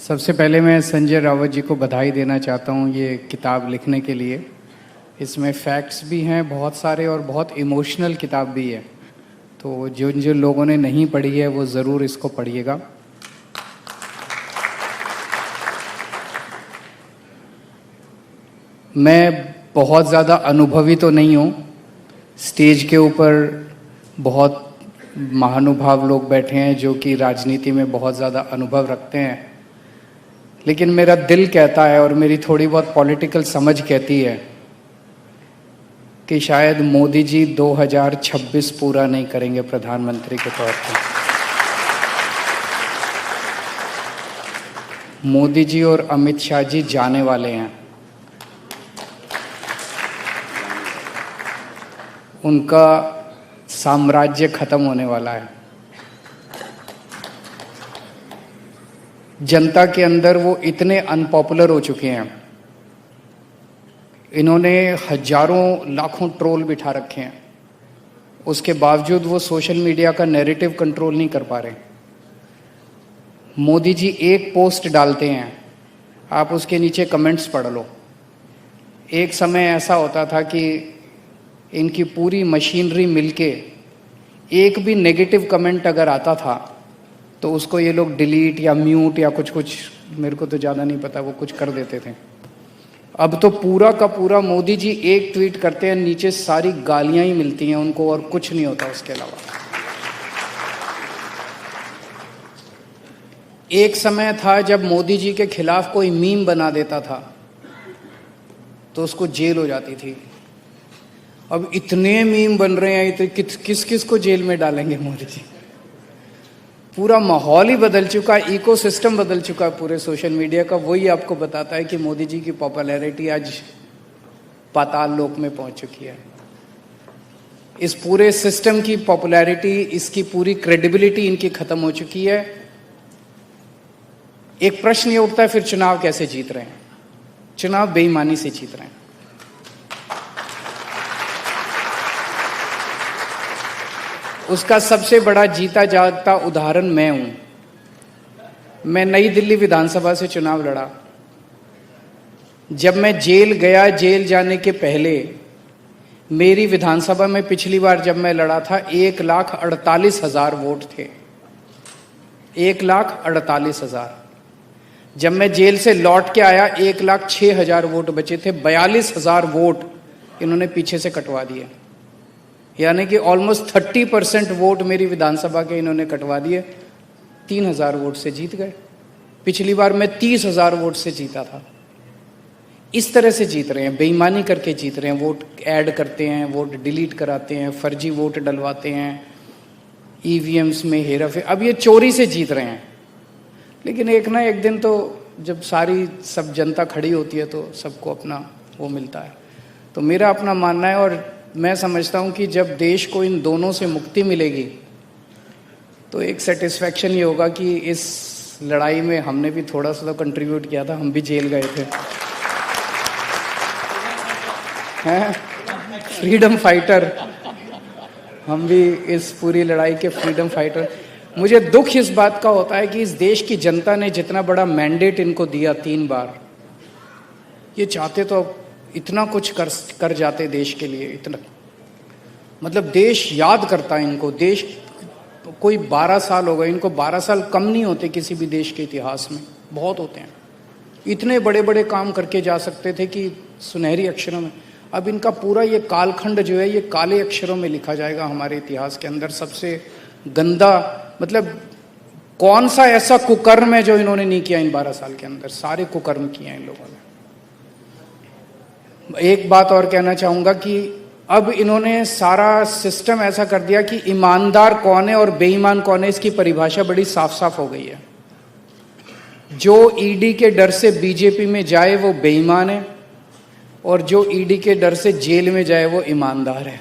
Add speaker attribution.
Speaker 1: सबसे पहले मैं संजय रावत जी को बधाई देना चाहता हूँ ये किताब लिखने के लिए। इसमें फैक्ट्स भी हैं बहुत सारे और बहुत इमोशनल किताब भी है, तो जो लोगों ने नहीं पढ़ी है वो ज़रूर इसको पढ़िएगा। मैं बहुत ज़्यादा अनुभवी तो नहीं हूँ, स्टेज के ऊपर बहुत महानुभाव लोग बैठे हैं जो कि राजनीति में बहुत ज़्यादा अनुभव रखते हैं, लेकिन मेरा दिल कहता है और मेरी थोड़ी बहुत पॉलिटिकल समझ कहती है कि शायद मोदी जी 2026 पूरा नहीं करेंगे प्रधानमंत्री के तौर पर। मोदी जी और अमित शाह जी जाने वाले हैं, उनका साम्राज्य खत्म होने वाला है। जनता के अंदर वो इतने अनपॉपुलर हो चुके हैं, इन्होंने हजारों लाखों ट्रोल बिठा रखे हैं, उसके बावजूद वो सोशल मीडिया का नैरेटिव कंट्रोल नहीं कर पा रहे। मोदी जी एक पोस्ट डालते हैं, आप उसके नीचे कमेंट्स पढ़ लो। एक समय ऐसा होता था कि इनकी पूरी मशीनरी मिलके एक भी नेगेटिव कमेंट अगर आता था तो उसको ये लोग डिलीट या म्यूट या कुछ मेरे को तो ज़्यादा नहीं पता, वो कुछ कर देते थे। अब तो पूरा का पूरा मोदी जी एक ट्वीट करते हैं, नीचे सारी गालियां ही मिलती हैं उनको और कुछ नहीं होता उसके अलावा। एक समय था जब मोदी जी के खिलाफ कोई मीम बना देता था तो उसको जेल हो जाती थी। अब इतने मीम बन रहे हैं तो किस किस को जेल में डालेंगे मोदी जी। पूरा माहौल ही बदल चुका है, इकोसिस्टम बदल चुका है पूरे सोशल मीडिया का। वही आपको बताता है कि मोदी जी की पॉपुलैरिटी आज पाताल लोक में पहुंच चुकी है। इस पूरे सिस्टम की पॉपुलैरिटी, इसकी पूरी क्रेडिबिलिटी इनकी खत्म हो चुकी है। एक प्रश्न ये उठता है, फिर चुनाव कैसे जीत रहे हैं? चुनाव बेईमानी से जीत रहे हैं। उसका सबसे बड़ा जीता जागता उदाहरण मैं हूं। मैं नई दिल्ली विधानसभा से चुनाव लड़ा। जब मैं जेल गया, जेल जाने के पहले मेरी विधानसभा में पिछली बार जब मैं लड़ा था 1,48,000 वोट थे। 1,48,000। जब मैं जेल से लौट के आया 1,06,000 वोट बचे थे। 42,000 वोट इन्होंने पीछे से कटवा दिए, यानी कि ऑलमोस्ट 30% वोट मेरी विधानसभा के इन्होंने कटवा दिए। 3,000 वोट से जीत गए। पिछली बार मैं 30,000 वोट से जीता था। इस तरह से जीत रहे हैं, बेईमानी करके जीत रहे हैं। वोट ऐड करते हैं, वोट डिलीट कराते हैं, फर्जी वोट डलवाते हैं, ईवीएम्स में हेरा फेरी। अब ये चोरी से जीत रहे हैं। लेकिन एक ना एक दिन तो जब सब जनता खड़ी होती है तो सबको अपना वो मिलता है। तो मेरा अपना मानना है और मैं समझता हूं कि जब देश को इन दोनों से मुक्ति मिलेगी तो एक सेटिस्फैक्शन ये होगा कि इस लड़ाई में हमने भी थोड़ा सा तो कंट्रीब्यूट किया था। हम भी जेल गए थे, हैं? फ्रीडम फाइटर, हम भी इस पूरी लड़ाई के फ्रीडम फाइटर। मुझे दुख इस बात का होता है कि इस देश की जनता ने जितना बड़ा मैंडेट इनको दिया 3 बार, ये चाहते तो इतना कुछ कर जाते देश के लिए। इतना मतलब देश याद करता है इनको। देश कोई 12 साल हो गए इनको, 12 साल कम नहीं होते किसी भी देश के इतिहास में, बहुत होते हैं। इतने बड़े बड़े काम करके जा सकते थे कि सुनहरी अक्षरों में। अब इनका पूरा ये कालखंड जो है ये काले अक्षरों में लिखा जाएगा हमारे इतिहास के अंदर। सबसे गंदा, मतलब कौन सा ऐसा कुकर्म है जो इन्होंने नहीं किया इन 12 साल के अंदर? सारे कुकर्म किए हैं इन लोगों ने। एक बात और कहना चाहूंगा कि अब इन्होंने सारा सिस्टम ऐसा कर दिया कि ईमानदार कौन है और बेईमान कौन है, इसकी परिभाषा बड़ी साफ साफ हो गई है। जो ईडी के डर से बीजेपी में जाए वो बेईमान है और जो ईडी के डर से जेल में जाए वो ईमानदार है।